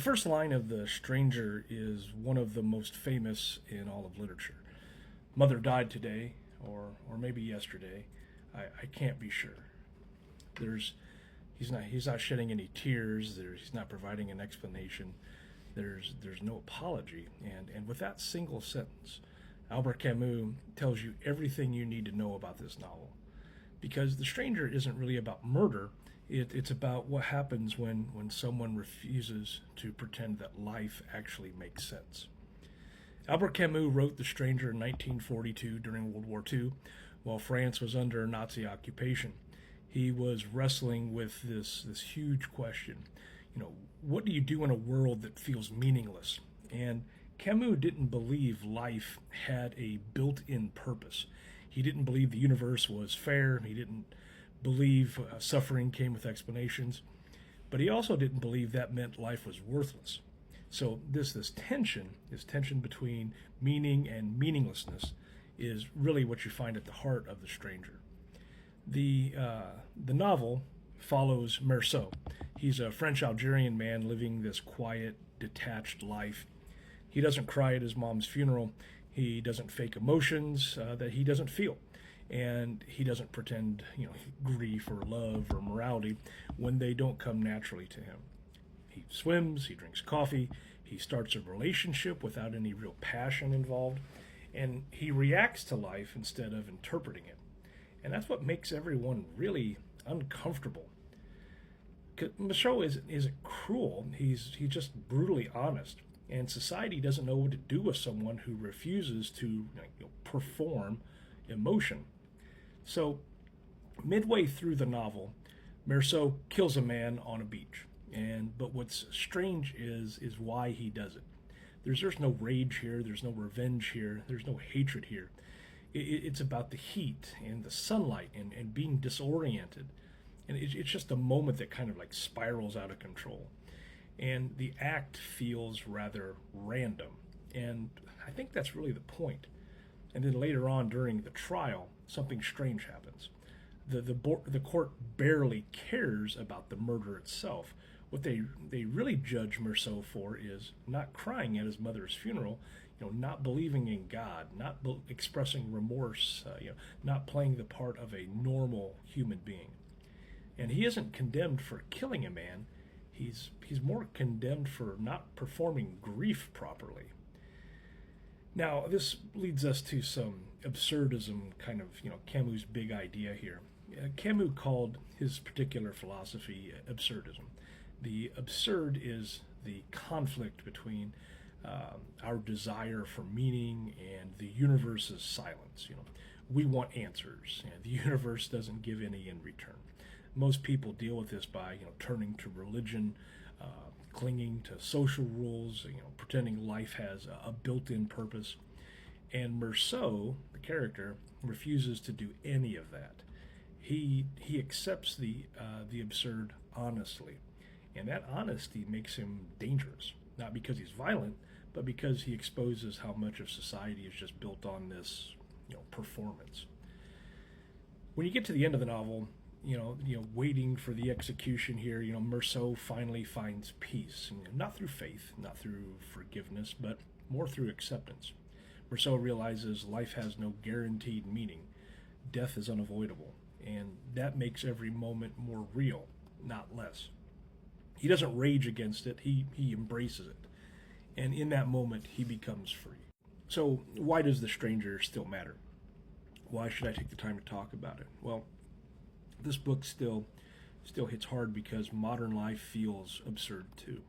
The first line of The Stranger is one of the most famous in all of literature. Mother died today, or maybe yesterday. I can't be sure. There's he's not shedding any tears. He's not providing an explanation. There's no apology. And with that single sentence, Albert Camus tells you everything you need to know about this novel. Because The Stranger isn't really about murder. It's about what happens when someone refuses to pretend that life actually makes sense. Albert Camus wrote The Stranger in 1942 during World War II, while France was under Nazi occupation. He was wrestling with this huge question. What do you do in a world that feels meaningless? And Camus didn't believe life had a built-in purpose. He didn't believe the universe was fair. He didn't believe suffering came with explanations. But he also didn't believe that meant life was worthless. So this tension between meaning and meaninglessness, is really what you find at the heart of The Stranger. The novel follows Meursault. He's a French-Algerian man living this quiet, detached life. He doesn't cry at his mom's funeral. He doesn't fake emotions that he doesn't feel. And he doesn't pretend, grief or love or morality when they don't come naturally to him. He swims, he drinks coffee, he starts a relationship without any real passion involved, and he reacts to life instead of interpreting it. And that's what makes everyone really uncomfortable. Michaud isn't cruel, he's just brutally honest. And society doesn't know what to do with someone who refuses to perform emotion. So, midway through the novel, Meursault kills a man on a beach. But what's strange is why he does it. There's no rage here, there's no revenge here, there's no hatred here. It's about the heat and the sunlight and being disoriented. And it's just a moment that kind of like spirals out of control. And the act feels rather random. And I think that's really the point. And then later on during the trial, something strange happens. The court barely cares about the murder itself. What they really judge Meursault for is not crying at his mother's funeral, not believing in God, not expressing remorse, not playing the part of a normal human being. And he isn't condemned for killing a man. He's more condemned for not performing grief properly. Now, this leads us to some absurdism, kind of, Camus' big idea here. Camus called his particular philosophy absurdism. The absurd is the conflict between our desire for meaning and the universe's silence. We want answers, and the universe doesn't give any in return. Most people deal with this by, turning to religion, clinging to social rules, pretending life has a built-in purpose. And Meursault, the character, refuses to do any of that. He accepts the absurd honestly, and that honesty makes him dangerous. Not because he's violent, but because he exposes how much of society is just built on this, performance. When you get to the end of the novel, waiting for the execution here, Meursault finally finds peace, not through faith, not through forgiveness, but more through acceptance. Meursault realizes life has no guaranteed meaning. Death is unavoidable, and that makes every moment more real, not less. He doesn't rage against it, he embraces it. And in that moment, he becomes free. So, why does The Stranger still matter? Why should I take the time to talk about it? Well, this book still hits hard because modern life feels absurd too.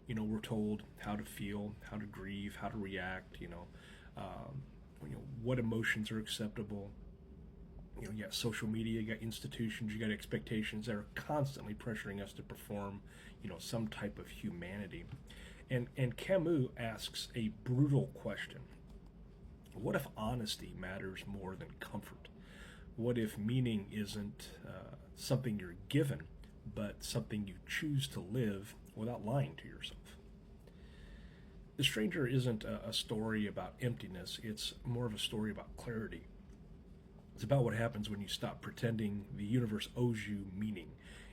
We're told how to feel, how to grieve, how to react. What emotions are acceptable. You got social media, you got institutions, you got expectations that are constantly pressuring us to perform, some type of humanity. And Camus asks a brutal question. What if honesty matters more than comfort? What if meaning isn't something you're given, but something you choose to live without lying to yourself? The Stranger isn't a story about emptiness, it's more of a story about clarity. It's about what happens when you stop pretending the universe owes you meaning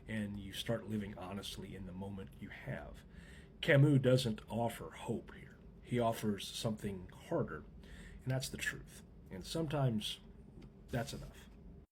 and you start living honestly in the moment you have. Camus doesn't offer hope here. He offers something harder, and that's the truth. And sometimes that's enough.